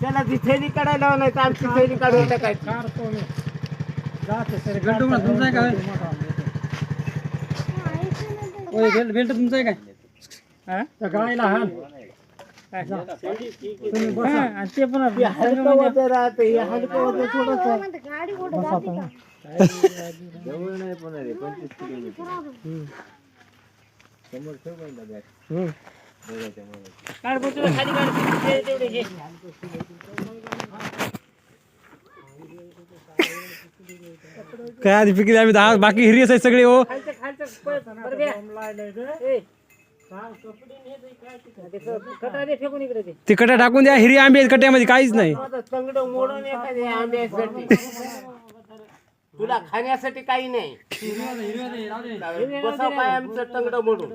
त्याला ती थैली काढायला नाही तर आमची थैली काढून टाकायची. बेल्ट तुमचं आहे काय? गाडीला हाल ते पण हलकं वजन राहते, हे हलकं वजन थोडंसं. जवळ नाही पण रे 25 किलोमीटर समोर ठेव पहिला बॅग बघायच्या मला काढ बोलतो खाली काढ तेवढे घे. काय आधी पिकले आम्ही दहा बाकी हिरियस आहे सगळे हो. खालचं बरं घ्या. ए, कटा दे फेकून इकडे ते. ते कट्या टाकून द्या, हिरी आंबे आहेत कट्यामध्ये काहीच नाही. माझं तंगडं मोडून एखादे आंब्यासाठी. तुला खाण्यासाठी काही नाही. बसा पाय आमचं तंगडं मोडून.